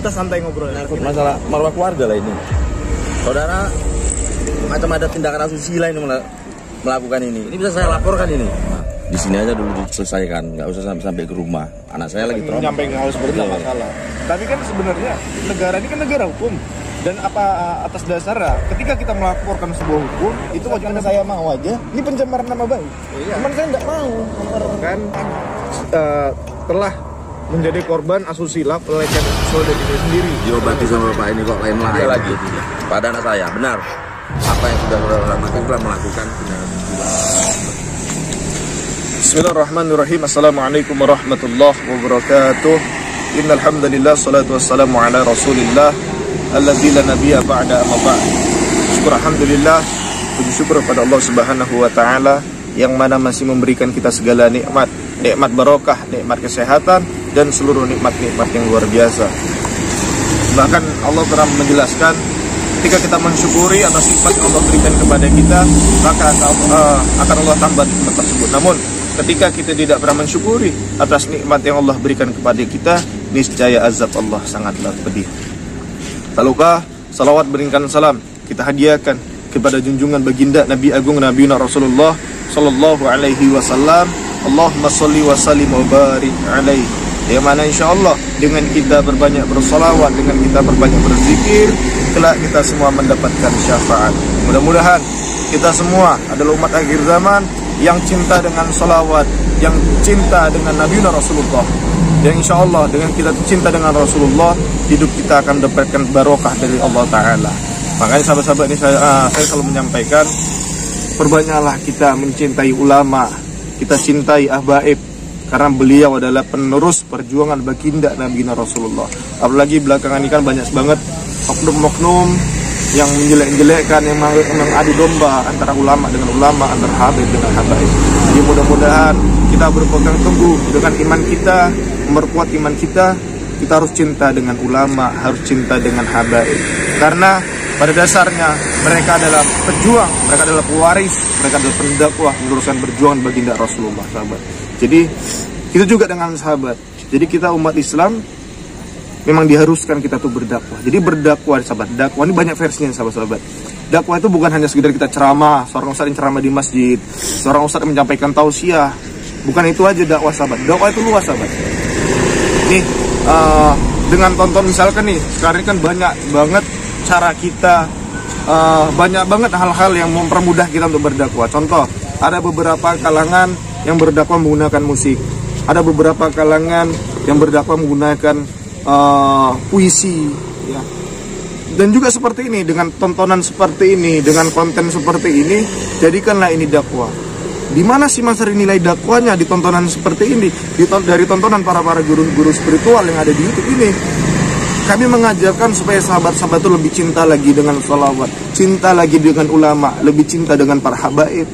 kita santai ngobrol. Masalah marwah keluarga lah ini. Saudara macam ada tindakan asusila ini melakukan ini. Ini bisa saya laporkan ini. Di sini aja dulu diselesaikan, nggak usah sampai ke rumah. Anak saya lagi trauma. Menyampaikan hal seperti itu masalah. Tapi kan sebenarnya negara ini kan negara hukum. Dan atas dasarnya ketika kita melaporkan sebuah hukum itu wajibnya saya mau aja. Ini pencemaran nama baik. Iya. Cuman saya nggak mau kan telah menjadi korban asusila pelecehan seksual dari diri sendiri. Diobati sama bapak ini kok lain-lain lagi. Pada anak saya benar. Apa yang sudah lakukan telah melakukan benar. Bismillahirrahmanirrahim. Assalamualaikum warahmatullahi wabarakatuh. Innal hamdalillah salatu wassalamu ala Rasulillah alladzi la nabiyya ba'da amma ba'd. Syukur alhamdulillah, puji syukur kepada Allah Subhanahu wa taala yang mana masih memberikan kita segala nikmat barokah, nikmat kesehatan dan seluruh nikmat-nikmat yang luar biasa. Bahkan Allah pernah menjelaskan ketika kita mensyukuri atas nikmat yang Allah berikan kepada kita, maka akan Allah tambah nikmat tersebut. Namun ketika kita tidak pernah mensyukuri atas nikmat yang Allah berikan kepada kita, niscaya azab Allah sangatlah pedih. Talukah salawat berikan salam kita hadiahkan kepada junjungan baginda Nabi Agung Nabi Rasulullah Sallallahu Alaihi Wasallam. Allahumma salli wa sallim wa barik alaihi. Yang mana insya Allah dengan kita berbanyak bersalawat, dengan kita berbanyak berzikir, kelak kita semua mendapatkan syafaat. Mudah-mudahan kita semua adalah umat akhir zaman yang cinta dengan salawat, yang cinta dengan Nabi Rasulullah. Dan insya Allah dengan kita cinta dengan Rasulullah, hidup kita akan mendapatkan barokah dari Allah Ta'ala. Makanya sahabat-sahabat ini saya selalu menyampaikan, perbanyaklah kita mencintai ulama, kita cintai ahbaib, karena beliau adalah penerus perjuangan baginda Nabi Rasulullah. Apalagi belakangan ini kan banyak banget oknum-oknum yang menjelek-jelekkan, yang mengadu domba antara ulama dengan ulama, antara habaib dengan habaib. Jadi mudah-mudahan kita berpegang teguh dengan iman kita, memperkuat iman kita. Kita harus cinta dengan ulama, harus cinta dengan habaib. Karena pada dasarnya mereka adalah pejuang, mereka adalah pewaris, mereka adalah pendakwah meneruskan perjuangan baginda Rasulullah, sahabat. Jadi kita juga dengan sahabat. Jadi kita umat Islam memang diharuskan kita tuh berdakwah. Jadi berdakwah, sahabat. Dakwah ini banyak versinya, sahabat-sahabat. Dakwah itu bukan hanya sekedar kita ceramah, seorang ustadz yang ceramah di masjid, seorang ustadz yang menyampaikan tausiah. Bukan itu aja dakwah, sahabat. Dakwah itu luas, sahabat. Nih, dengan tonton misalkan nih, sekarang kan banyak banget cara kita, banyak banget hal-hal yang mempermudah kita untuk berdakwah. Contoh, ada beberapa kalangan yang berdakwah menggunakan musik. Ada beberapa kalangan yang berdakwah menggunakan puisi, ya. Dan juga seperti ini, dengan tontonan seperti ini, dengan konten seperti ini, jadikanlah ini dakwah. Di mana sih Mas nilai dakwanya di tontonan seperti ini? Dari tontonan para guru-guru spiritual yang ada di YouTube ini. Kami mengajarkan supaya sahabat-sahabat itu lebih cinta lagi dengan sholawat, cinta lagi dengan ulama, lebih cinta dengan para habaib.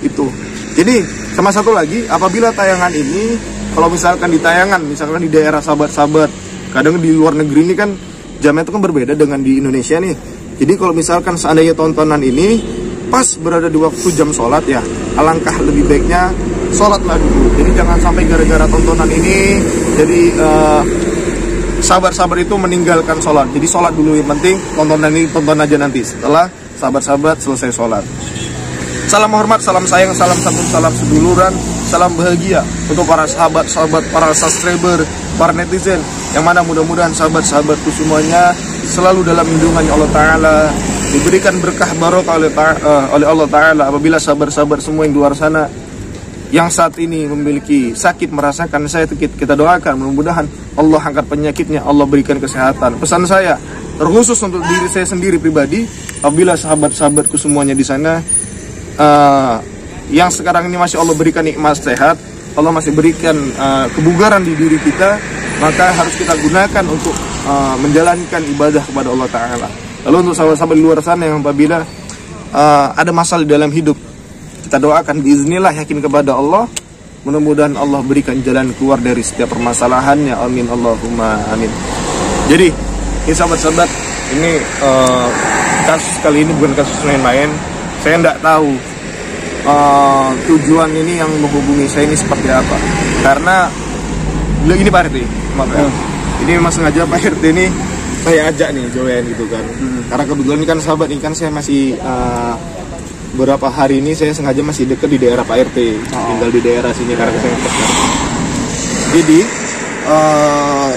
Itu. Jadi, sama satu lagi, apabila tayangan ini, kalau misalkan di tayangan, misalkan di daerah sahabat-sahabat, kadang di luar negeri ini kan jamnya itu kan berbeda dengan di Indonesia nih. Jadi kalau misalkan seandainya tontonan ini pas berada di waktu jam sholat, ya alangkah lebih baiknya sholatlah dulu. Jadi jangan sampai gara-gara tontonan ini jadi sahabat-sahabat itu meninggalkan sholat. Jadi sholat dulu, yang penting tontonan ini tonton aja nanti setelah sahabat-sahabat selesai sholat. Salam hormat, salam sayang, salam santun, salam seduluran, salam bahagia untuk para sahabat-sahabat, para subscriber, para netizen, yang mana mudah-mudahan sahabat-sahabatku semuanya selalu dalam lindungan Allah Ta'ala, diberikan berkah barokah oleh Allah Ta'ala. Apabila sahabat-sahabat semua yang di luar sana yang saat ini memiliki sakit, merasakan sakit, kita doakan mudah-mudahan Allah angkat penyakitnya, Allah berikan kesehatan. Pesan saya terkhusus untuk diri saya sendiri pribadi, apabila sahabat-sahabatku semuanya di sana yang sekarang ini masih Allah berikan nikmat sehat, Allah masih berikan kebugaran di diri kita, maka harus kita gunakan untuk menjalankan ibadah kepada Allah Ta'ala. Lalu untuk sahabat-sahabat di luar sana yang apabila ada masalah di dalam hidup, kita doakan biiznillah, yakin kepada Allah, mudah-mudahan Allah berikan jalan keluar dari setiap permasalahannya. Amin Allahumma amin. Jadi ini sahabat-sahabat, ini kasus kali ini bukan kasus main-main. Saya tidak tahu tujuan ini yang menghubungi saya ini seperti apa. Karena ini Pak Reti, maaf ya. ini memang sengaja Pak RT ini saya ajak nih join gitu kan. Karena kebetulan ini kan sahabat nih kan saya masih beberapa hari ini saya sengaja masih deket di daerah Pak RT, tinggal di daerah sini karena saya dekat. Jadi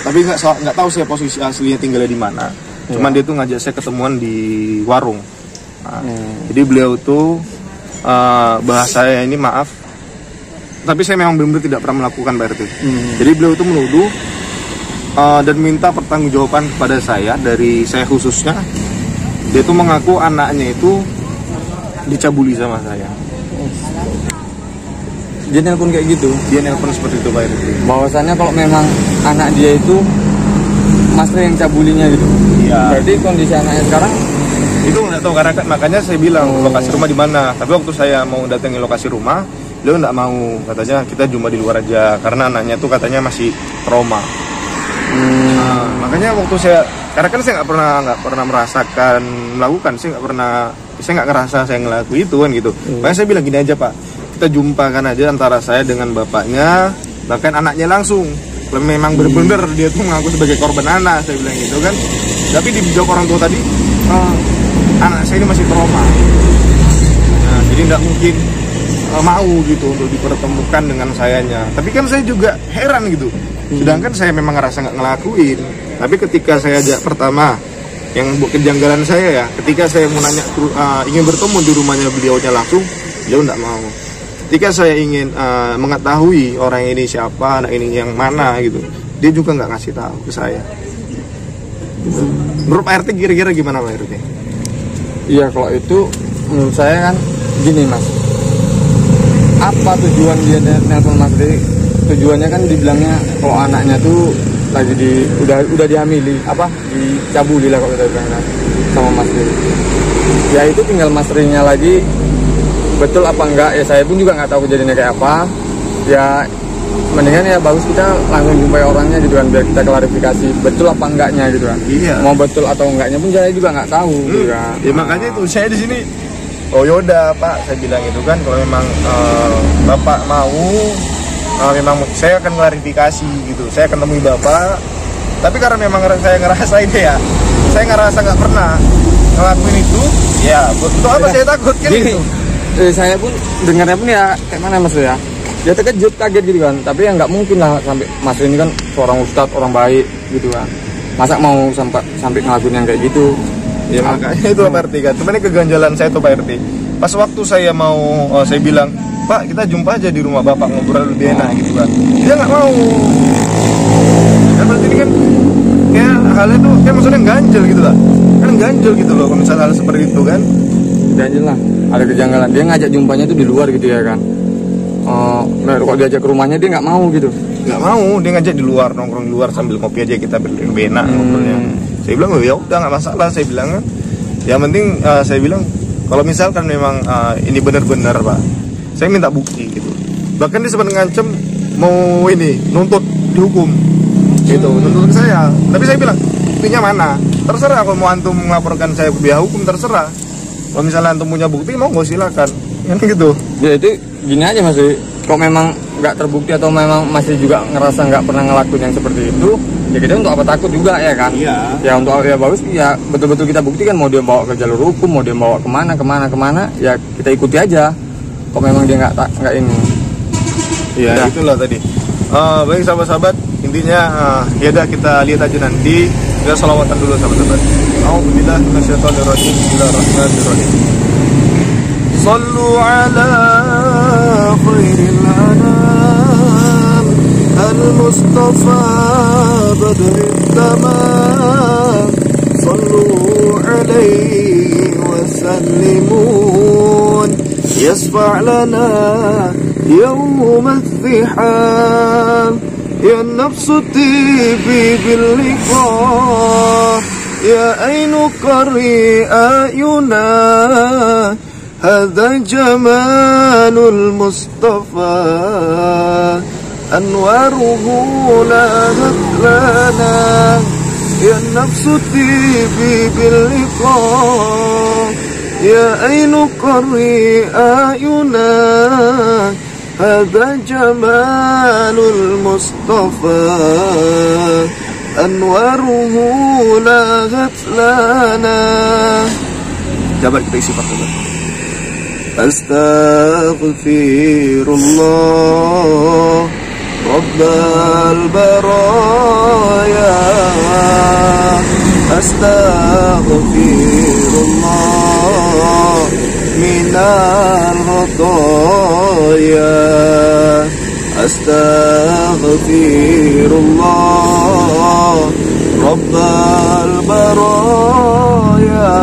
tapi nggak tahu saya posisi aslinya tinggalnya di mana. Cuman dia tuh ngajak saya ketemuan di warung. Jadi beliau tuh bahasanya ini maaf, tapi saya memang benar-benar tidak pernah melakukan Pak RT. Jadi beliau itu menuduh dan minta pertanggungjawaban kepada saya dari saya khususnya. Dia tuh mengaku anaknya itu dicabuli sama saya. Dia nelpon kayak gitu. Dia nelpon seperti itu Pak RT. Bahwasannya kalau memang anak dia itu Mas Re yang cabulinya gitu. Iya. Berarti kondisi anaknya sekarang itu nggak tahu karena makanya saya bilang lokasi rumah di mana. Tapi waktu saya mau datangi lokasi rumah, beliau nggak mau, katanya kita jumpa di luar aja karena anaknya tuh katanya masih trauma. Makanya waktu saya, karena kan saya nggak pernah merasakan melakukan, saya nggak ngerasa saya ngelakuin itu kan gitu. Makanya saya bilang gini aja Pak, kita jumpakan aja antara saya dengan bapaknya, bahkan anaknya langsung. Kalau memang benar-benar dia tuh mengaku sebagai korban anak, saya bilang gitu kan. Tapi dijawab orang tua tadi, anak saya ini masih trauma. Nah, jadi nggak mungkin mau gitu untuk dipertemukan dengan sayanya. Tapi kan saya juga heran gitu. Sedangkan saya memang ngerasa nggak ngelakuin. Tapi ketika saya ajak pertama, yang kejanggalan saya ya, ketika saya mau nanya ingin bertemu di rumahnya beliaunya langsung, beliau nggak mau. Ketika saya ingin mengetahui orang ini siapa, anak ini yang mana gitu, dia juga nggak ngasih tahu ke saya. Gitu. Menurut Pak RT kira-kira gimana Pak RT? iya, kalau itu menurut saya kan gini Mas. Apa tujuan dia nelpon Mas Re? Tujuannya kan dibilangnya kalau anaknya tuh lagi udah dihamili, dicabuli lah kalau kita bilang kan, sama Mas Re. Ya itu tinggal Mas Re-nya lagi betul apa enggak, ya saya pun juga nggak tahu kejadiannya kayak apa. Ya mendingan ya bagus kita langsung jumpai orangnya gitu kan, biar kita klarifikasi betul apa enggaknya gitu kan. Iya. Mau betul atau enggaknya pun saya juga nggak tahu gitu kan. Ya makanya itu saya di sini, oh yaudah Pak, saya bilang itu kan kalau memang Bapak mau, memang saya akan klarifikasi gitu, saya akan temui Bapak. Tapi karena memang saya ngerasa ini ya, saya ngerasa nggak pernah ngelakuin itu, ya untuk apa saya takut kan gitu. Saya pun dengarnya pun ya kayak mana Mas ya, dia terkejut, kaget gitu kan. Tapi ya nggak mungkin lah, sampai Mas ini kan seorang ustadz, orang baik gitu kan, masa mau sampai ngelakuin yang kayak gitu. Ya makanya itu Pak RT kan, sebenarnya keganjalan saya tuh Pak RT. Pas waktu saya mau, saya bilang Pak kita jumpa aja di rumah Bapak ngobrol lebih enak gitu kan, dia nggak mau. Kan berarti ini kan kayak halnya tuh kayak maksudnya ganjel gitu lah, kan ganjel gitu loh kalau misalnya hal seperti itu kan. Ganjel lah, ada kejanggalan. Dia ngajak jumpanya tuh di luar gitu ya kan. Kalau diajak ke rumahnya dia nggak mau gitu. Nggak mau, dia ngajak di luar, nongkrong di luar sambil kopi aja, kita lebih enak ngobrolnya. Saya bilang ya udah nggak masalah, saya bilang kan. Yang penting saya bilang kalau misalkan memang ini benar-benar Pak, saya minta bukti gitu. Bahkan dia sempat ngancem mau ini nuntut dihukum gitu, nuntut saya. Tapi saya bilang buktinya mana? Terserah, kalau mau antum melaporkan saya ke pihak hukum terserah. Kalau misalnya antum punya bukti mau nggak silakan, kan gitu. Ya itu gini aja Mas, kalau memang nggak terbukti atau memang masih juga ngerasa nggak pernah ngelakuin yang seperti itu, ya kita untuk apa takut juga ya kan. Iya. Ya untuk ya bagus, ya betul-betul kita buktikan, mau dia bawa ke jalur hukum, mau dia bawa kemana, ya kita ikuti aja. Kok memang dia nggak ini. Iya, itulah tadi. Baik sahabat-sahabat, intinya ya udah kita lihat aja nanti. Kita salawatan dulu sahabat-sahabat. A'udzubillahi minasyaitonirrajim. Bismillahirrahmanirrahim. Sallu ala khairil anam al-Mustafa badril tamam. Sallu alaihi wa sallimun yasfa' lana يوم الذحام يا النفس طيبي باللقاء يا عين قري أعينا هذا جمال المصطفى أنواره لهت لنا يا النفس طيبي باللقاء يا عين قري أعينا هذا جمال المصطفى anwaruhu lagat lana. Coba kita isi pakai. Astaghfirullah Rabbal baraya. Astaghfirullah minal khataya. Astaghfirullah Rabbal baraya.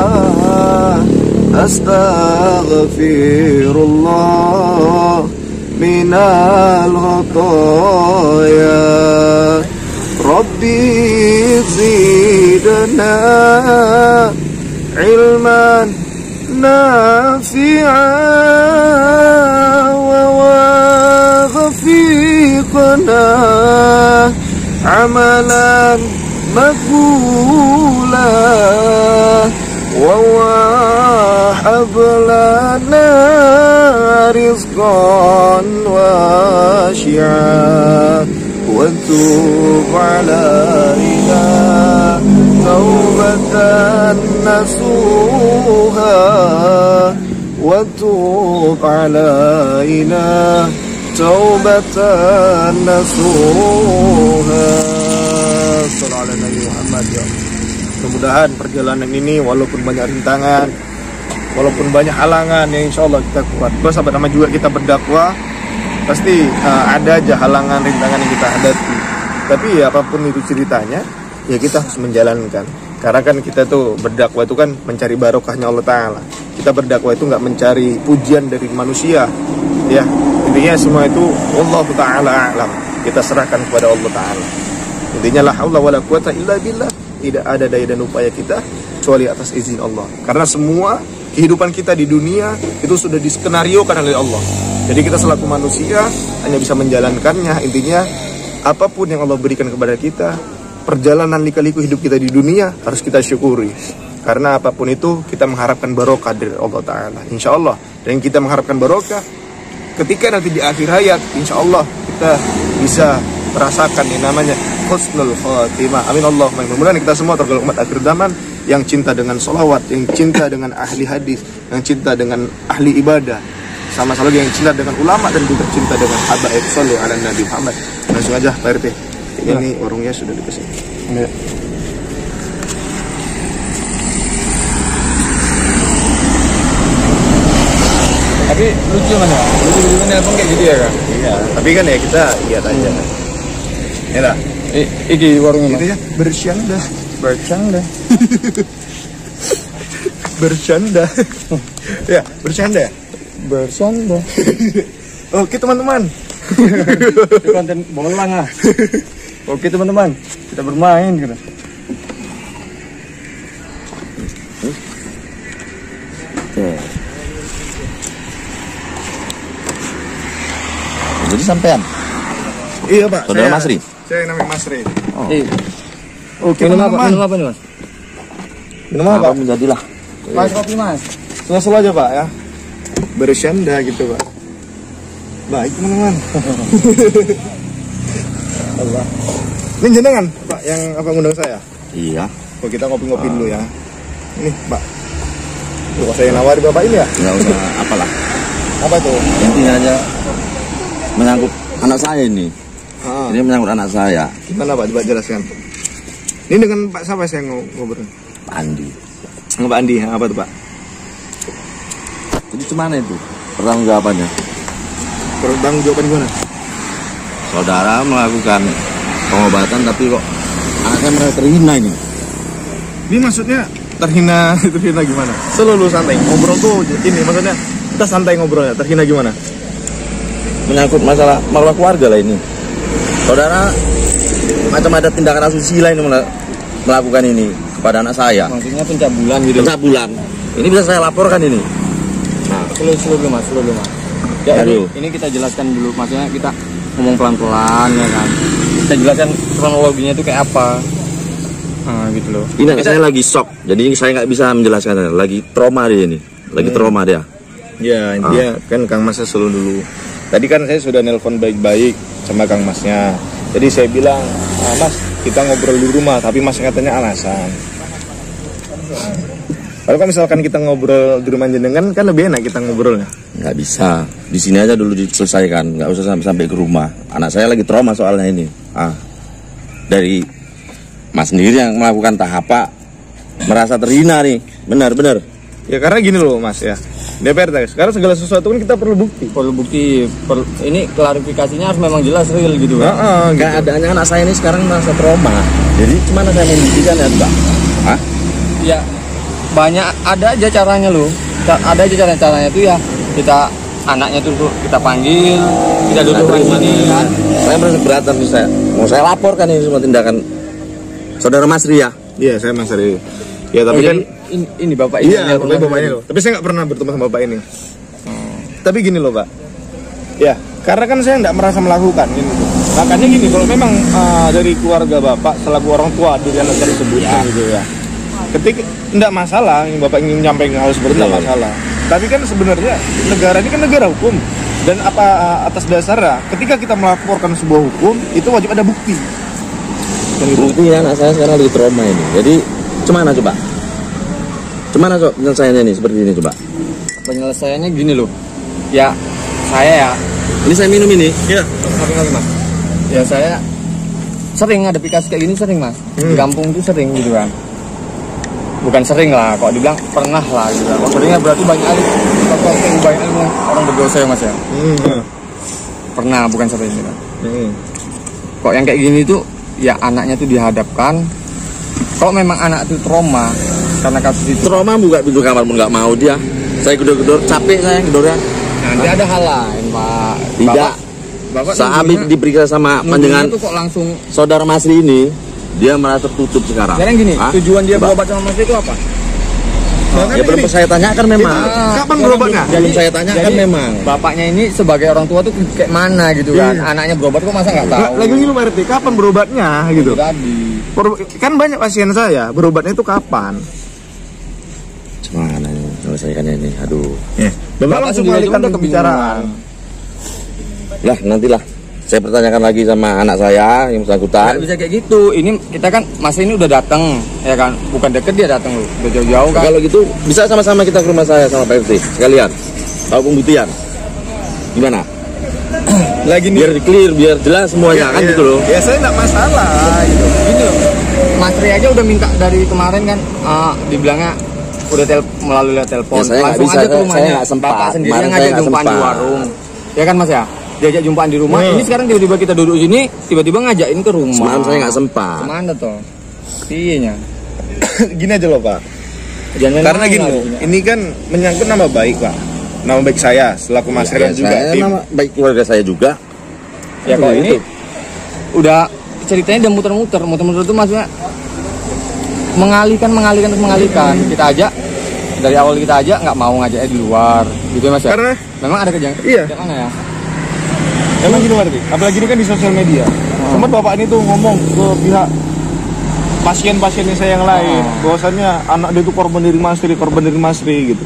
Astaghfirullah minal khataya. Rabbi zidna ilman nafi'an wa wafiqna amalan maqbula wa wahab lana rizqan wasi'a wa tub alaina taubatan nasuha wa tub alaina taubatan nasuha. Sallallahu alaihi Muhammad ya. Mudah-mudahan perjalanan ini walaupun banyak rintangan, walaupun banyak halangan, ya insya Allah kita kuat. Bersama-sama juga kita berdakwah, pasti ada aja halangan, rintangan yang kita hadapi. Tapi ya apapun itu ceritanya, ya kita harus menjalankan. Karena kan kita tuh berdakwah itu kan mencari barokahnya Allah Ta'ala. Kita berdakwah itu nggak mencari pujian dari manusia, ya. Intinya semua itu Allah Ta'ala a'lam. Kita serahkan kepada Allah Ta'ala. Intinya la haula wala quwata illa billah. Tidak ada daya dan upaya kita kecuali atas izin Allah. Karena semua kehidupan kita di dunia itu sudah diskenariokan oleh Allah. Jadi kita selaku manusia hanya bisa menjalankannya. Intinya apapun yang Allah berikan kepada kita, perjalanan lika-liku hidup kita di dunia harus kita syukuri. Karena apapun itu kita mengharapkan barokah dari Allah Ta'ala, insya Allah. Dan kita mengharapkan barokah ketika nanti di akhir hayat, insya Allah kita bisa merasakan yang namanya husnul khatimah. Amin Allahumma. Mudah-mudahan kita semua tergolong umat akhir zaman yang cinta dengan sholawat, yang cinta dengan ahli hadis, yang cinta dengan ahli ibadah, sama-sama yang cinta dengan ulama dan juga cinta dengan habaib sallu ala Nabi Muhammad. Langsung aja Pak RT. Ini warungnya sudah dikasih. Ya. Tapi lucu kan ya? Lucu nelpon kayak gitu ya kan? Iya, tapi kan ya kita lihat aja. Ya lah. Iki warungnya Itu ya, bercanda. bercanda. Bercanda. Ya, bercanda ya? Bercanda. Oke teman-teman. Itu konten bolang ah. Oke teman-teman, kita bermain gitu. Jadi sampean Iya Pak, saudara Masri. Saya namanya Masri. Oh. Oke Minum teman-teman. apa nih mas? Minum apa? Menjadilah. Mas kopi mas. Selalu aja Pak ya. Bercanda gitu Pak. Baik teman-teman. Allah. Ini jenengan Pak yang apa ngundang saya? Iya. Oh kita ngopi-ngopi dulu ya. Ini Pak. Tuh saya nawari Bapak ini ya? Nggak usah apalah. Apa tuh? Intinya aja menyangkut anak saya ini. Ah, Ini menyangkut anak saya. gimana Pak? Coba jelaskan. Ini dengan Pak siapa saya ngobrol? Pak Andi. Sama Pak Andi, apa tuh Pak? Jadi gimana itu pertanggung jawabannya? Pertanggung jawaban gimana? Saudara melakukan pengobatan tapi kok anaknya merasa terhina ini. Ini maksudnya terhina gimana? Selalu santai ngobrol tuh ini maksudnya kita santai ngobrolnya. Terhina gimana? Menyangkut masalah keluarga lah ini. Saudara macam ada tindakan asusila ini melakukan ini kepada anak saya. Maksudnya pencabulan gitu. Pencabulan. Ini bisa saya laporkan ini. Nah, slow dulu mas. Ya Aduh. ini kita jelaskan dulu. Maksudnya kita ngomong pelan-pelan ya kan. Kita jelaskan kronologinya itu kayak apa. Nah gitu loh. Ini saya lagi shock. Jadi saya nggak bisa menjelaskan. Lagi trauma dia ini. Lagi trauma dia. Ya intinya kan Kang Mas selalu dulu. Tadi kan saya sudah nelpon baik-baik sama Kang Masnya. Jadi saya bilang, Mas kita ngobrol di rumah, tapi Mas katanya alasan. Kalau kan misalkan kita ngobrol di rumah jenengan kan lebih enak kita ngobrolnya. Nggak bisa. Di sini aja dulu diselesaikan. Nggak usah sampai ke rumah. Anak saya lagi trauma soalnya ini. Dari Mas sendiri yang melakukan tahap merasa terhina nih. Benar. Ya karena gini loh Mas ya. DPR sekarang segala sesuatu kan kita perlu bukti. Ini klarifikasinya harus memang jelas real gitu kan. Nggak adanya anak saya ini sekarang merasa trauma. Jadi gimana saya membuktikan ya Mbak? Ya banyak, ada aja caranya loh. Ada aja caranya tuh ya kita anaknya tuh kita panggil, kita duduk di sini kan. Saya merasa keberatan nih mau saya laporkan ini semua tindakan saudara Mas Ria. Iya saya Mas Ria. Ya tapi kan ini bapak ini. Iya bapaknya loh. Tapi saya nggak pernah bertemu sama bapak ini. Tapi gini loh Pak. Ya karena kan saya nggak merasa melakukan gitu. Makanya gini kalau memang dari keluarga bapak selaku orang tua dari anak tersebut gitu ya. Ketika tidak masalah, yang bapak ingin menyampaikan hal seperti itu tidak masalah. Tapi kan sebenarnya negara ini kan negara hukum dan atas dasarnya ketika kita melaporkan sebuah hukum itu wajib ada bukti. Buktinya anak saya sekarang lagi trauma ini. Jadi gimana coba? Gimana coba penyelesaiannya nih seperti ini coba? Penyelesaiannya gini loh. Ya saya ya. Ini saya minum ini. Iya. Tapi Mas. Ya saya sering ada kasus kayak gini sering Mas. Di kampung itu sering gitu kan. Bukan sering lah, kok dibilang pernah lah gitu. Kalau seringnya berarti banyak kali orang berdosa ya Mas ya. Pernah, bukan sering gitu. Kok yang kayak gini tuh ya anaknya tuh dihadapkan. Kalau memang anak itu trauma karena kasus itu. Trauma buka pintu kamar pun nggak mau dia. Saya gedor-gedor, capek saya gedornya. Nanti ada hal lain Pak. Tidak. Bapak Sahabis diperiksa sama panjenengan tuh kok langsung saudara Mas Ri ini. Dia merasa tertutup sekarang. Sekarang gini, tujuan dia berobat sama Mas itu apa? Ya belum saya tanyakan memang. Kapan berobatnya? Belum saya tanyakan memang. Bapaknya ini sebagai orang tua tuh kayak mana gitu kan? Anaknya berobat kok masa nggak tahu? Lagi gini Pak RT, kapan berobatnya gitu? Tadi. Kan banyak pasien saya berobatnya itu kapan? Gimana nih selesaikannya ini? Aduh. Bapak langsung mengalihkan pembicaraan. Lah nantilah. Saya pertanyakan lagi sama anak saya yang bersangkutan. Nggak bisa kayak gitu. Ini kita kan Mas ini udah datang, ya kan? Bukan deket dia datang loh, udah jauh-jauh kan? Kalau gitu bisa sama-sama kita ke rumah saya sama Pak RT sekalian. Tahu pembuktian. Gimana? Lagi nih. Biar clear, biar jelas semuanya kan gitu loh. Ya saya nggak masalah gitu. Gini loh. Mas Ri aja udah minta dari kemarin kan, dibilangnya udah melalui telepon. Ya, saya langsung bisa, aja ke rumahnya. saya nggak sempat. Bapak sendiri Kemarin yang saya ngajak nggak jumpaan di sempat. warung. Ya kan Mas ya? Diajak jumpaan di rumah. Ini sekarang tiba-tiba kita duduk sini, tiba-tiba ngajakin ke rumah. Semalam saya nggak sempat. Kemana toh? Iya. Gini aja loh Pak. Jangan Karena gini loh, ini kan menyangkut nama baik Pak. Nama baik saya selaku Mas Ria juga. Saya Tim. nama baik keluarga saya juga. Ya kalau ini udah ceritanya udah muter-muter itu maksudnya mengalihkan. Kita aja dari awal kita aja nggak mau ngajaknya di luar, gitu ya Mas ya. Karena memang ada kejanggalan. Iya. Mana ya? Emang gini Pak RT, apalagi ini kan di sosial media. Sempat bapak ini tuh ngomong ke pihak pasien-pasiennya saya yang lain, bahwasannya anak dia tuh korban dari Mas Ri gitu.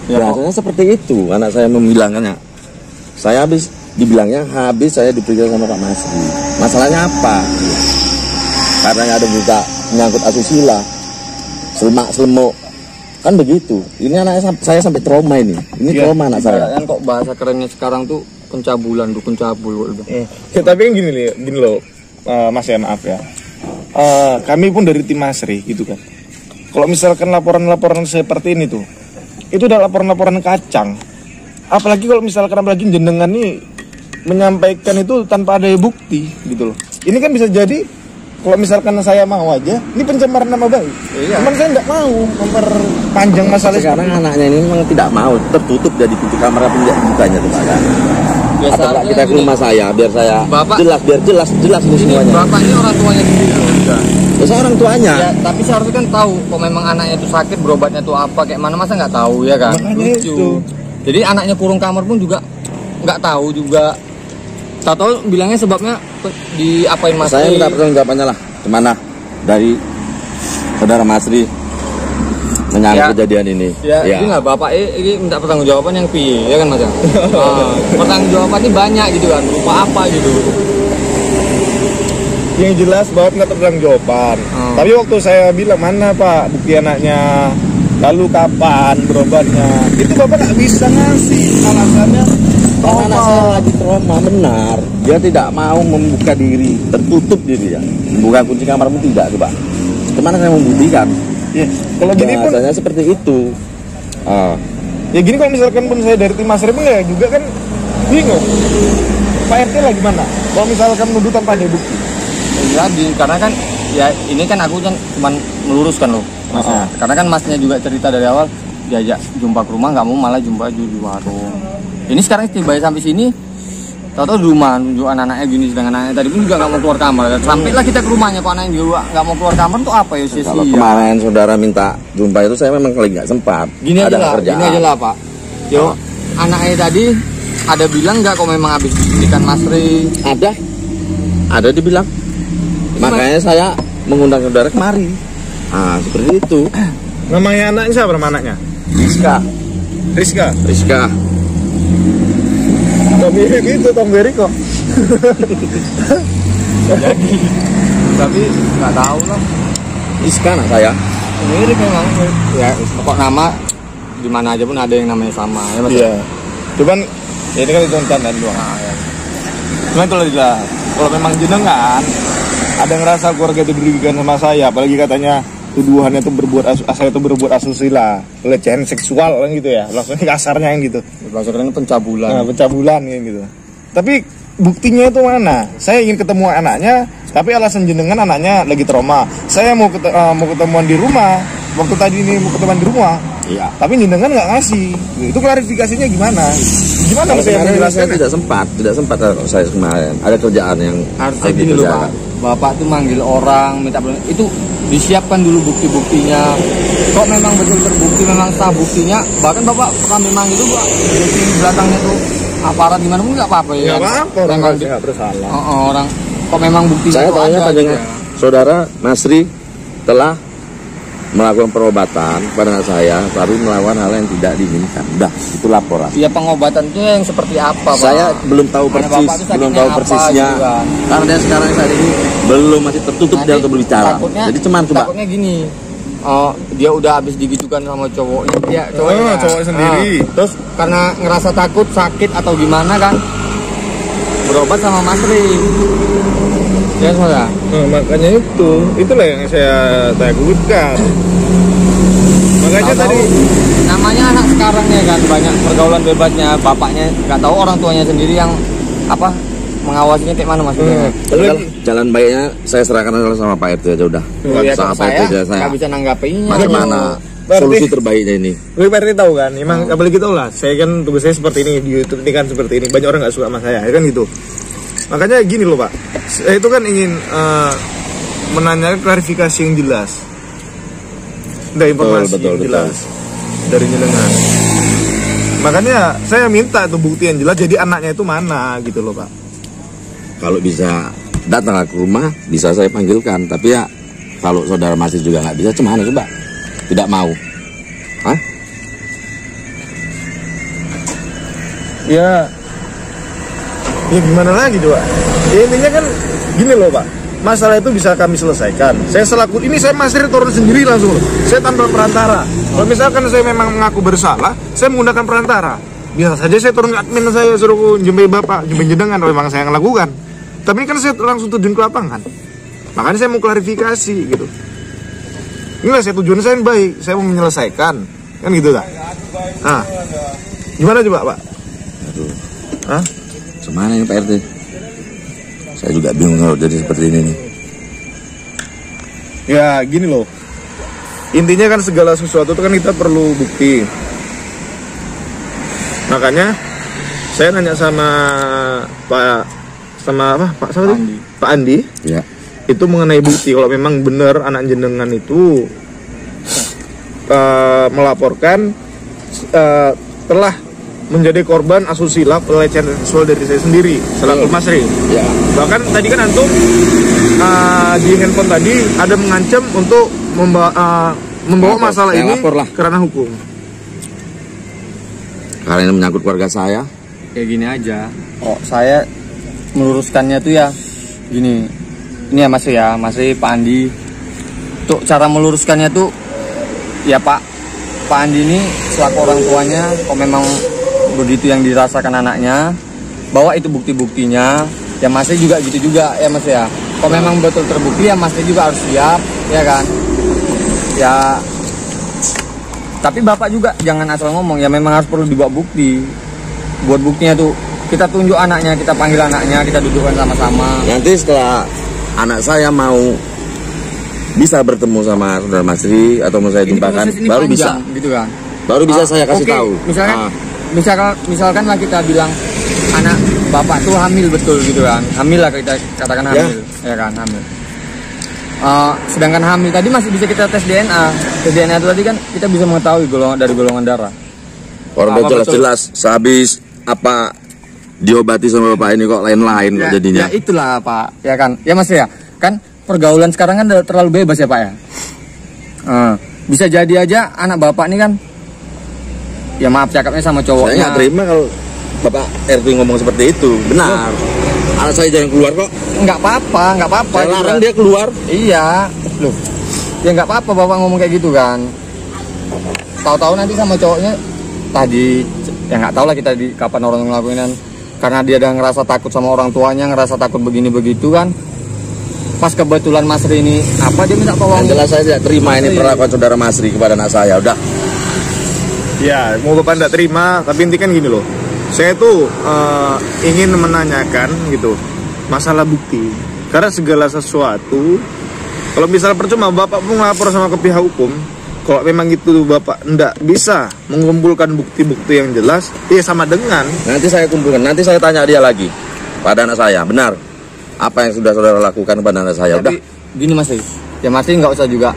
Ya, rasanya seperti itu anak saya membilangnya. Saya dibilangnya habis saya diperiksa sama Pak Masri. Masalahnya apa? Karena ada berita menyangkut asusila, selemuk, kan begitu. Ini anak saya sampai trauma ini. Ini trauma anak saya. Kan kok bahasa kerennya sekarang tuh pencabulan, dukun cabul. Ya, tapi kan gini loh, Mas ya maaf ya. Kami pun dari tim Mas Ri gitu kan. Kalau misalkan laporan-laporan seperti ini tuh, itu udah laporan-laporan kacang. Apalagi kalau misalkan jenengan nih menyampaikan itu tanpa ada bukti gitu loh. Ini kan bisa jadi kalau misalkan saya mau aja, ini pencemaran nama baik. Iya. Cuman saya nggak mau memperpanjang masalah. Sekarang anaknya ini memang tidak mau, tertutup jadi pintu kamar tidak bukanya tuh Pak kan. Atau kita ke rumah saya biar saya jelas ini semuanya. Bapak ini orang tuanya sendiri loh. Ya, saya orang tuanya. Ya, tapi seharusnya kan tahu kok memang anaknya itu sakit, berobatnya tuh apa kayak mana, masa nggak tahu ya kan? Makanya itu. Jadi anaknya kurung kamar pun juga nggak tahu juga. Tahu bilangnya sebabnya diapain Mas? Saya minta pertanggungjawabannya lah. Kemana dari saudara Mas Ri menyangkut kejadian ini. Ya. Ini nggak Bapak ini minta pertanggungjawaban yang piye ya kan Mas? Pertanggungjawaban ini banyak gitu kan. Berupa apa gitu? yang jelas bahwa nggak jawaban. Tapi waktu saya bilang mana Pak bukti anaknya, lalu kapan berobatnya, itu Bapak nggak bisa ngasih alasannya. Anak saya lagi trauma, benar. Dia tidak mau membuka diri, tertutup diri ya. Membuka kunci kamar pun tidak, coba. Kemana saya membuktikan? Ya, kalau gini pun bahasanya seperti itu. Ya gini kalau misalkan pun saya dari tim Mas Remo ya juga kan bingung. Pak RT lah gimana? Kalau misalkan menuduh tanpa ada bukti. Jadi karena kan ya ini kan aku kan cuma meluruskan loh masnya. Karena kan masnya juga cerita dari awal diajak jumpa ke rumah nggak mau, malah jumpa di warung. Ini sekarang tiba sampai sini, tahu-tahu di rumah nunjuk anak-anaknya gini, sedangkan anaknya tadi pun juga nggak mau keluar kamar. Sampailah kita ke rumahnya, kok anaknya juga nggak mau keluar kamar tuh apa ya sih? Kalau kemarin saudara minta jumpa itu saya memang lagi nggak sempat. Gini aja lah Pak. Yo, anaknya tadi ada bilang nggak kok memang habis disuntikan Mas Ri? Ada dibilang. Makanya saya mengundang saudara kemari. Seperti itu. Namanya anaknya siapa nama anaknya? Rizka. Mirip itu Tom Berry kok. Jadi, tapi nggak tahu lah. Rizka anak saya. Mirip memang. Ya, pokok nama di mana aja pun ada yang namanya sama. Ya, iya. Cuman ya ini kan itu dan doang. Ya. Cuman kalau memang jenengan ada ngerasa keluarga itu dirugikan sama saya, apalagi katanya tuduhannya itu saya itu berbuat asusila, pelecehan seksual kan gitu ya, langsung kasarnya yang gitu. Kasarnya pencabulan. Nah, pencabulan gitu. Tapi buktinya itu mana? Saya ingin ketemu anaknya, tapi alasan jenengan anaknya lagi trauma. Saya mau ketemuan di rumah. Waktu tadi ini mau ketemuan di rumah. Iya. Tapi jenengan nggak ngasih. Itu klarifikasinya gimana? Gimana saya menjelaskan? Tidak sempat kalau saya kemarin. Ada kerjaan yang harusnya gini loh Pak. Bapak tuh manggil orang minta itu disiapkan dulu bukti-buktinya. Kok memang betul terbukti, memang sah buktinya, bahkan Bapak kami manggil itu Pak, bukti belakangnya tuh aparat gimana pun nggak apa-apa ya. Nggak apa-apa, orang nggak bersalah. Orang kok memang bukti saya itu tanya ada panjangnya, gitu ya. Saudara Masri telah melakukan perobatan pada anak saya, tapi melakukan hal yang tidak diinginkan. Udah, itu laporan. Iya, pengobatan itu yang seperti apa Pak? Saya belum tahu persisnya. Gitu kan. Karena sekarang saat ini belum masih tertutup dia untuk berbicara. Jadi cuman coba. Takutnya gini. Dia udah habis digitukan sama cowoknya. Dia cowok sendiri. Terus karena ngerasa takut, sakit atau gimana kan, berobat sama Mas Ri. Ya saudara. Makanya itulah yang saya takutkan. Makanya tadi namanya anak sekarang ya kan banyak pergaulan bebasnya, bapaknya nggak tahu, orang tuanya sendiri yang mengawasinya kayak mana Mas. Jalan baiknya saya serahkan sama Pak RT aja udah. Sama Pak RT saya nggak bisa nanggapinnya. Bagaimana solusi terbaiknya ini? Pak RT tahu kan, emang apalagi tahu lah. Saya kan tugas saya seperti ini di YouTube ini kan seperti ini. Banyak orang nggak suka sama saya, kan gitu. Makanya gini loh Pak, saya itu kan ingin menanyakan klarifikasi yang jelas, ada informasi yang jelas dari jenengan. Makanya saya minta tuh bukti yang jelas, jadi anaknya itu mana gitu loh Pak. Kalau bisa datang ke rumah, bisa saya panggilkan. Tapi ya kalau saudara masih juga nggak bisa, cemana coba? Tidak mau. Ya gimana lagi doa? Ya intinya kan gini loh Pak, masalah itu bisa kami selesaikan. Saya selaku ini saya masih turun sendiri langsung, saya tanpa perantara. Kalau misalkan saya memang mengaku bersalah, saya menggunakan perantara. Biasa saja saya turun ke admin, saya suruh jumpai Bapak, jumpai jenengan, memang saya yang lakukan. Tapi ini kan saya langsung terjun ke lapangan. Makanya saya mau klarifikasi gitu. Inilah saya tujuan saya yang baik, saya mau menyelesaikan, kan gitu tak? Gimana coba Pak? Aduh. Semana ini Pak RT? Saya juga bingung kalau jadi seperti ini nih. Ya gini loh, intinya kan segala sesuatu itu kan kita perlu bukti. Makanya saya nanya sama Pak Andi ya. Itu mengenai bukti kalau memang benar anak jenengan itu melaporkan telah menjadi korban asusila, pelecehan seksual dari saya sendiri selaku Mas Ri. Ya. Bahkan tadi kan antum di handphone tadi ada mengancam untuk membawa masalah ini ke ranah hukum. Karena ini menyangkut keluarga saya. Kayak gini aja. Saya meluruskannya tuh ya gini. ini ya Mas Pak Andi, untuk cara meluruskannya tuh ya Pak Andi ini selaku orang tuanya, kalau memang begitu yang dirasakan anaknya, bawa itu bukti-buktinya. Ya Mas juga gitu juga ya Mas ya. Kalau memang betul terbukti ya Mas juga harus siap, ya kan? Ya. Tapi Bapak juga jangan asal ngomong, ya memang harus perlu dibawa bukti. Buat buktinya tuh kita tunjuk anaknya, kita panggil anaknya, kita dudukkan sama-sama. Nanti setelah anak saya mau bisa bertemu sama saudara Masri atau mau saya jumpakan, baru bisa gitu kan. Baru bisa saya kasih tahu. Misalkanlah kita bilang anak Bapak tuh hamil betul gitu kan. Hamil lah kita katakan hamil, ya kan, hamil. Sedangkan hamil tadi masih bisa kita tes DNA. Tes DNA itu tadi kan kita bisa mengetahui dari golongan darah. Orang jelas-jelas sehabis apa diobati sama Bapak ini kok lain-lain kok jadinya. Ya itulah Pak, ya kan. Ya Mas ya, kan pergaulan sekarang kan terlalu bebas ya Pak ya. Bisa jadi aja anak Bapak ini kan, ya maaf cakapnya sama cowoknya. Saya nggak terima kalau Bapak RT ngomong seperti itu. Benar. Anak saya jangan keluar kok. Nggak apa-apa. Saya larang dia keluar. Iya, loh. Ya nggak apa-apa Bapak ngomong kayak gitu kan. Tahu-tahu nanti sama cowoknya tadi, ya nggak tahu lah kita di kapan orang ngelakuin kan. Karena dia udah ngerasa takut sama orang tuanya, ngerasa takut begini begitu kan. Pas kebetulan Masri ini apa dia minta tolong. Yang jelas saya tidak terima ini perlakuan saudara Masri kepada anak saya. Udah. Ya, mau Bapak tidak terima, tapi intikan gini loh. Saya tuh ingin menanyakan gitu masalah bukti. Karena segala sesuatu, kalau misalnya percuma Bapak pun lapor sama ke pihak hukum, kalau memang itu Bapak tidak bisa mengumpulkan bukti-bukti yang jelas, ya sama dengan. Nanti saya kumpulkan, nanti saya tanya dia lagi pada anak saya, benar apa yang sudah saudara lakukan pada anak saya. Tapi, udah. Gini Mas, ya Mas nggak usah juga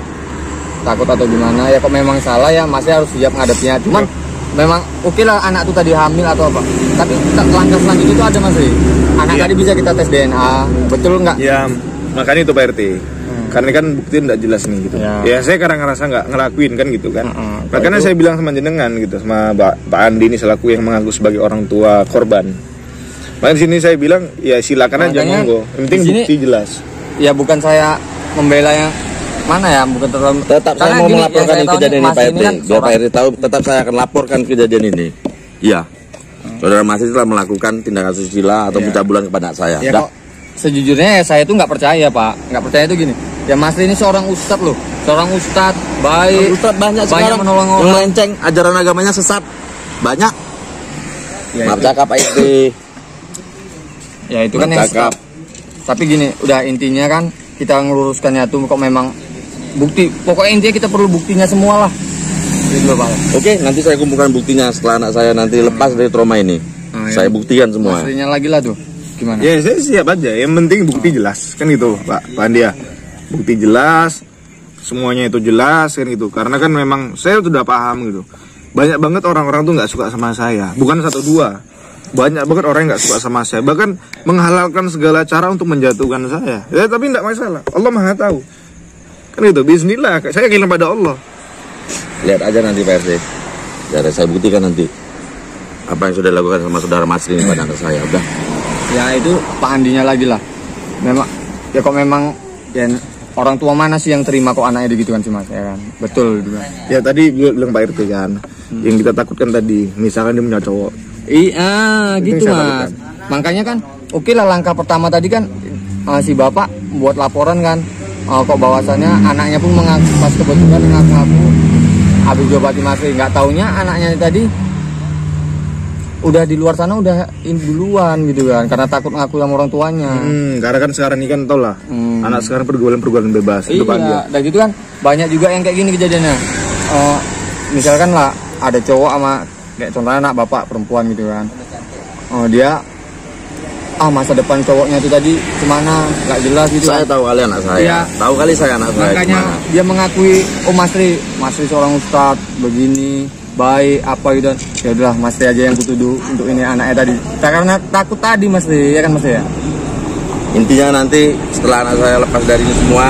takut atau gimana. Ya kok memang salah ya Mas harus siap ngadepnya. Cuman memang oke lah anak tuh tadi hamil atau apa. Tapi langkah selanjutnya itu ada Mas. Anak tadi bisa kita tes DNA, betul nggak? Ya makanya itu Pak RT. Karena kan bukti tidak jelas nih gitu. Ya saya kadang ngerasa nggak ngelakuin kan gitu kan. Makanya saya bilang sama jenengan gitu, sama Pak Andi ini selaku yang mengaku sebagai orang tua korban. Makanya di sini saya bilang ya silakan aja monggo. Yang penting bukti jelas. Ya bukan saya membela yang mana ya, bukan terlalu. Tetap saya mau melaporkan kejadian ini Pak RT. Biar Pak RT tahu, tetap saya akan laporkan kejadian ini. Iya. Saudara Masri telah melakukan tindakan susila atau pencabulan kepada saya. Ya kok sejujurnya ya saya itu nggak percaya Pak. Nggak percaya itu gini. Ya Masri ini seorang ustadz loh. Seorang ustadz baik. Ustadz banyak sekarang menolong orang. Yang melenceng, ajaran agamanya sesat. Banyak. Ya, maaf cakap Pak RT. Ya itu kan yang sesat. Tapi gini, udah intinya kan kita ngeluruskannya tuh kok memang bukti. Pokoknya intinya kita perlu buktinya semua lah. Gitu Pak. Oke, nanti saya kumpulkan buktinya setelah anak saya nanti lepas dari trauma ini. Saya buktikan semua. Masrinya lagi lah tuh. Gimana? Ya saya siap aja. Yang penting bukti jelas kan gitu Pak Andi ya. Bukti jelas, semuanya itu jelas kan gitu. Karena kan memang saya sudah paham gitu. Banyak banget orang-orang tuh nggak suka sama saya. Bukan satu dua. Banyak banget orang yang nggak suka sama saya. Bahkan menghalalkan segala cara untuk menjatuhkan saya. Ya tapi nggak masalah. Allah Maha tahu. Kan gitu. Bismillah. Saya yakin pada Allah. Lihat aja nanti Pak RT. Jadi saya buktikan nanti apa yang sudah dilakukan sama saudara Masri pada anak saya. Udah. Ya itu Pak Andinya lagi lah. Memang ya kok memang ya orang tua mana sih yang terima kok anaknya begitu kan sih Mas, ya kan? Betul juga. Ya tadi bilang Pak RT kan. Yang kita takutkan tadi, misalkan dia punya cowok. Iya, gitu Mas. Makanya kan oke lah langkah pertama tadi kan si Bapak buat laporan kan. Kok bahwasannya anaknya pun mengaku pas kebetulan mengaku habis diobati Masri, nggak taunya anaknya tadi udah di luar sana udah duluan gitu kan, karena takut ngaku sama orang tuanya. Karena kan sekarang ini kan tau lah, anak sekarang pergaulan bebas. Iya, dan gitu kan banyak juga yang kayak gini kejadiannya. Misalkan lah ada cowok sama kayak contohnya anak bapak perempuan gitu kan. Dia masa depan cowoknya itu tadi kemana nggak jelas gitu. Saya tahu kali anak saya. Iya. Tahu kali saya anak saya. Makanya dia mengakui Masri seorang ustadz begini baik apa gitu. Ya udahlah Masri aja yang kutuduh untuk ini anaknya tadi. Karena takut tadi Masri, ya kan Mas ya. Intinya nanti setelah anak saya lepas dari ini semua,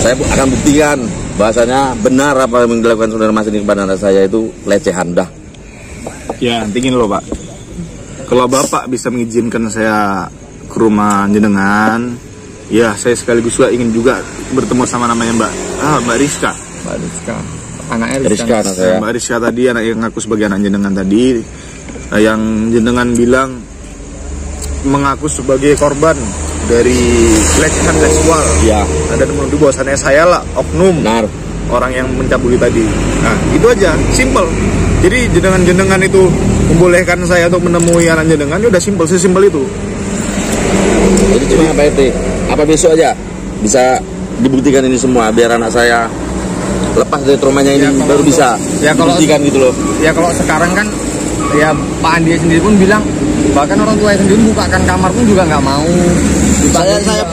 saya akan buktikan bahasanya benar apa yang dilakukan saudara Masri kepada anak saya itu pelecehan dah. Ya, tingin loh Pak. Kalau Bapak bisa mengizinkan saya ke rumah jenengan, Ya, saya sekaligus juga ingin juga bertemu sama namanya Mbak Rizka. Mbak Rizka, anaknya Rizka anak saya. Mbak Rizka tadi, anak yang ngaku sebagai anak jenengan tadi, yang jenengan bilang mengaku sebagai korban dari pelecehan seksual. Ya. Ada menuduh bahwasannya saya lah oknum Benar. orang yang mencabuli tadi. Nah, itu aja, simple. Jadi jenengan itu membolehkan saya untuk menemui anak jenengan, ya udah simple, sesimpel itu. Jadi cuma Pak RT, apa besok aja bisa dibuktikan ini semua biar anak saya lepas dari traumanya ini, Ya, baru bisa kalau dibuktikan gitu loh. Ya kalau sekarang kan ya Pak Andi sendiri pun bilang, bahkan orang tua sendiri bukakan kamar pun juga nggak mau.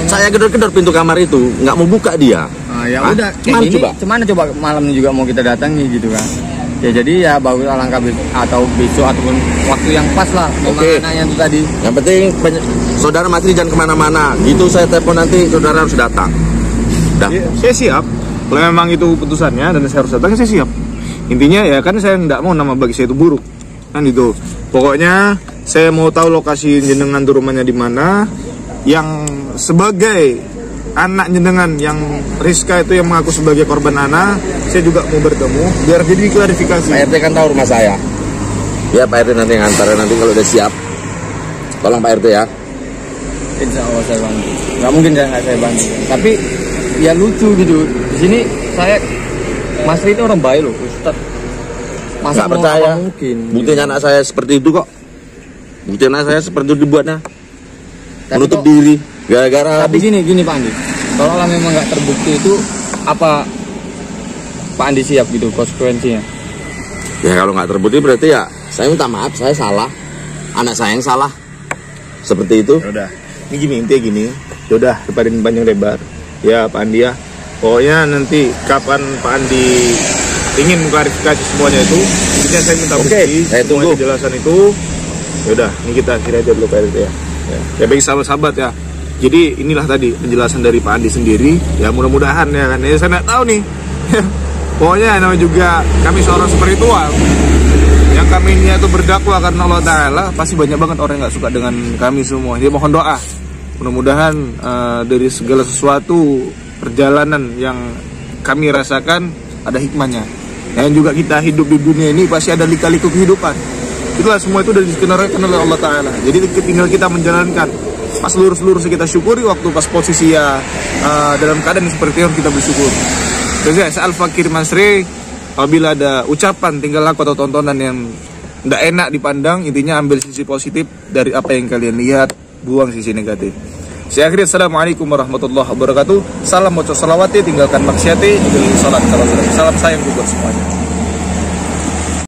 Saya gedor-gedor pintu kamar itu, nggak mau buka dia. Nah, ya Hah? udah Gimana kayak gini, cuman coba malam ini juga mau kita datangi gitu kan. Ya jadi ya bagus alangkah atau besok ataupun waktu yang pas lah memang Oke. anaknya itu tadi. Yang penting saudara Masri jangan kemana-mana. Gitu saya telepon nanti saudara harus datang. Dah. Ya, saya siap. Kalau memang itu putusannya dan saya harus datang, saya siap. Intinya ya kan saya nggak mau nama bagi saya itu buruk. Kan itu. Pokoknya saya mau tahu lokasi jenengan tuh rumahnya di mana. Yang sebagai anak jenengan yang Rizka itu yang mengaku sebagai korban anak, saya juga mau bertemu biar jadi klarifikasi. Pak RT kan tahu rumah saya. Ya Pak RT nanti ngantar nanti kalau udah siap. Tolong Pak RT ya. Insya Allah saya bantu. Nggak mungkin nggak saya bantu. Tapi ya lucu gitu. Di sini saya Mas Ri itu orang baik loh, Ustaz. Masa Nggak mau percaya. apa mungkin? Buktinya anak saya seperti itu kok. Buktinya anak saya seperti itu dibuatnya. Tapi Menutup kok- diri. Gara-gara Tapi gini Pak Andi. Kalau lah memang nggak terbukti itu apa Pak Andi siap gitu konsekuensinya? ya kalau nggak terbukti berarti ya saya minta maaf, saya salah. Anak saya yang salah. Seperti itu. Ya udah, ini gini, intinya gini. Ya udah, daripada ini panjang lebar. Ya Pak Andi ya. Pokoknya nanti kapan Pak Andi ingin mengklarifikasi semuanya itu, intinya saya minta Oke, bukti, saya semua tunggu. kejelasan itu. Ya udah, ini kita akhiri aja dulu Pak RT ya. Ya bagi sahabat-sahabat ya. Jadi inilah tadi penjelasan dari Pak Andi sendiri. Ya mudah-mudahan ya kan. Ya saya nggak tahu nih. Pokoknya namanya juga kami seorang spiritual. Yang kami ini itu berdakwah karena Allah Ta'ala. Pasti banyak banget orang yang nggak suka dengan kami semua. Jadi mohon doa. Mudah-mudahan dari segala sesuatu perjalanan yang kami rasakan ada hikmahnya. Dan juga kita hidup di dunia ini pasti ada lika-liku kehidupan. Itulah semua itu sudah diskenariokan oleh Allah Ta'ala. Jadi tinggal kita menjalankan. Pas lurus-lurus kita syukuri, waktu pas posisi ya dalam keadaan seperti itu kita bersyukur. Jadi saya Al-Fakir Masri, apabila ada ucapan, tinggal laku atau tontonan yang tidak enak dipandang, intinya ambil sisi positif dari apa yang kalian lihat, buang sisi negatif. Saya akhiri, Assalamualaikum warahmatullahi wabarakatuh. Salam moco salawati, tinggalkan maksiati, juga salat. Salam sayang buat semuanya.